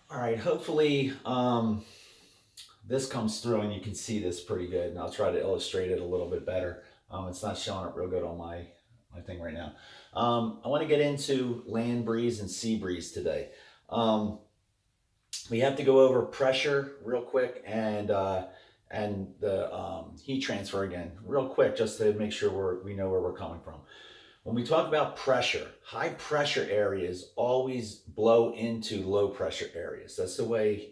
All right, hopefully this comes through and you can see this pretty good, and I'll try to illustrate it a little bit better. It's not showing up real good on my thing right now. I want to get into land breeze and sea breeze today. Um, we have to go over pressure real quick and the heat transfer again real quick, just to make sure we know where we're coming from. When we talk about pressure, high pressure areas always blow into low pressure areas. That's the way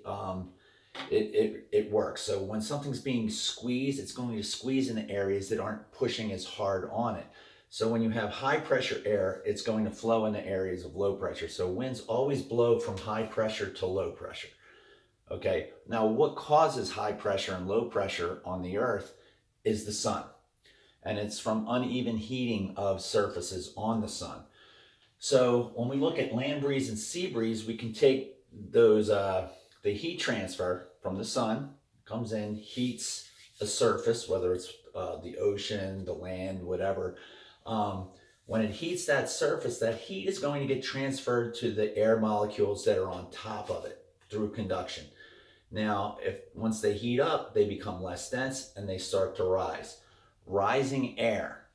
it works. So when something's being squeezed, it's going to squeeze in the areas that aren't pushing as hard on it. So when you have high pressure air, it's going to flow in the areas of low pressure. So winds always blow from high pressure to low pressure. Okay. Now, what causes high pressure and low pressure on the earth is the sun, and it's from uneven heating of surfaces on the sun. So when we look at land breeze and sea breeze, we can take those the heat transfer from the sun comes in, heats a surface, whether it's the ocean, the land, whatever. Um, when it heats that surface, that heat is going to get transferred to the air molecules that are on top of it through conduction. Now, if once they heat up, they become less dense and they start to rise. Rising air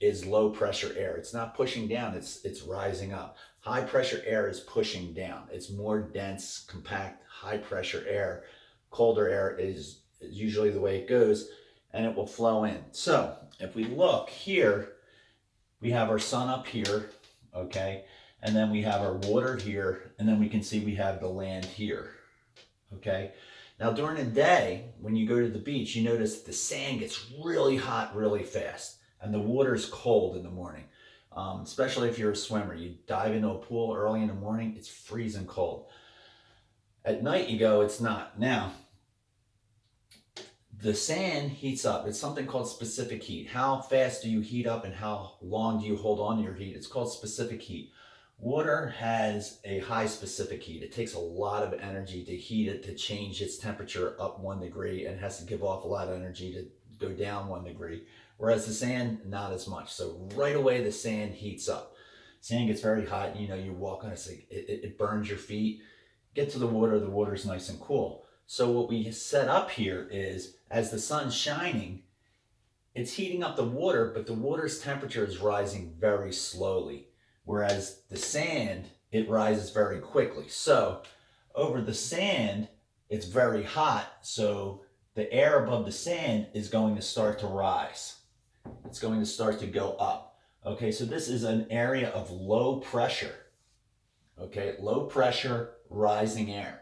is low pressure air. It's not pushing down, it's rising up. High pressure air is pushing down. It's more dense, compact, high pressure air. Colder air is usually the way it goes, and it will flow in. So if we look here, we have our sun up here, okay, and then we have our water here, and then we can see we have the land here. Okay. Now, during the day, when you go to the beach, you notice the sand gets really hot really fast, and the water's cold in the morning. Especially if you're a swimmer, you dive into a pool early in the morning, it's freezing cold. At night, you go, it's not. Now, the sand heats up. It's something called specific heat. How fast do you heat up and how long do you hold on to your heat? It's called specific heat. Water has a high specific heat. It takes a lot of energy to heat it, to change its temperature up 1 degree, and it has to give off a lot of energy to go down 1 degree. Whereas the sand, not as much. So right away, the sand heats up. Sand gets very hot. You walk on it burns your feet. Get to the water's nice and cool. So what we set up here is as the sun's shining, it's heating up the water, but the water's temperature is rising very slowly. Whereas the sand, it rises very quickly. So over the sand, it's very hot. So the air above the sand is going to start to rise. It's going to start to go up. Okay, so this is an area of low pressure. Okay, low pressure, rising air.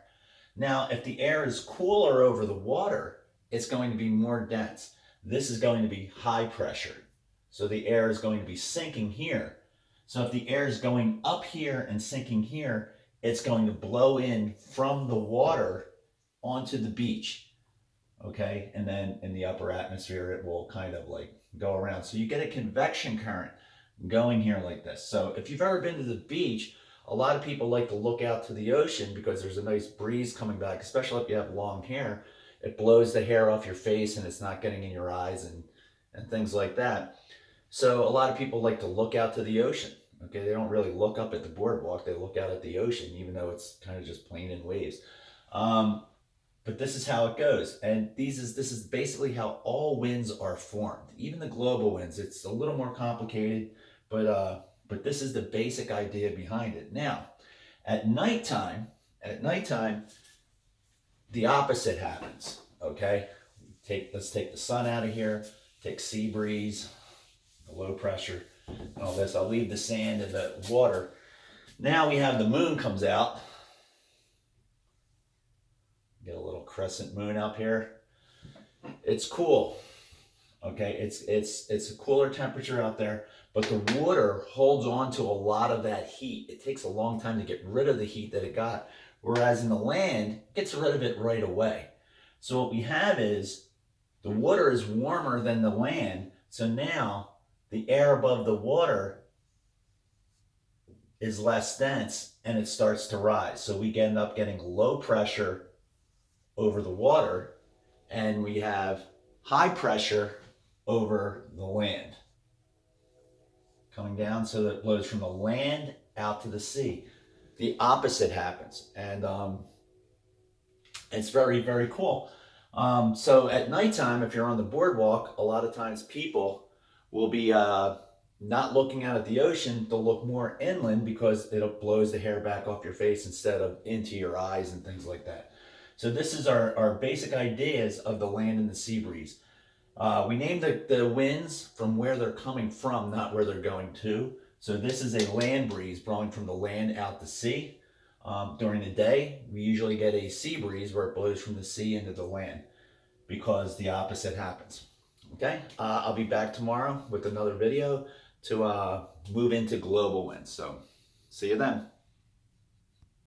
Now, if the air is cooler over the water, it's going to be more dense. This is going to be high pressure. So the air is going to be sinking here. So if the air is going up here and sinking here, it's going to blow in from the water onto the beach. Okay, and then in the upper atmosphere, it will kind of like go around. So you get a convection current going here like this. So if you've ever been to the beach, a lot of people like to look out to the ocean because there's a nice breeze coming back, especially if you have long hair. It blows the hair off your face and it's not getting in your eyes and things like that. So a lot of people like to look out to the ocean. Okay, they don't really look up at the boardwalk, they look out at the ocean, even though it's kind of just plain in waves. Um, but this is how it goes, and this is basically how all winds are formed. Even the global winds, it's a little more complicated, but this is the basic idea behind it. Now, at nighttime, at nighttime, the opposite happens. Okay, let's take the sun out of here. Take sea breeze, the low pressure, and all this. I'll leave the sand and the water. Now we have the moon comes out. Get a little crescent moon up here. It's cool. Okay, it's a cooler temperature out there, but the water holds on to a lot of that heat. It takes a long time to get rid of the heat that it got, whereas in the land, it gets rid of it right away. So what we have is the water is warmer than the land, so now the air above the water is less dense and it starts to rise. So we end up getting low pressure over the water, and we have high pressure over the land coming down, so that it blows from the land out to the sea. The opposite happens, and It's very, very cool. So at nighttime, if you're on the boardwalk, a lot of times people will be not looking out at the ocean. They'll look more inland because it blows the hair back off your face instead of into your eyes and things like that. So this is our basic ideas of the land and the sea breeze. We named the winds from where they're coming from, not where they're going to. So this is a land breeze blowing from the land out to sea. During the day, we usually get a sea breeze where it blows from the sea into the land because the opposite happens. Okay, I'll be back tomorrow with another video to move into global winds. So see you then.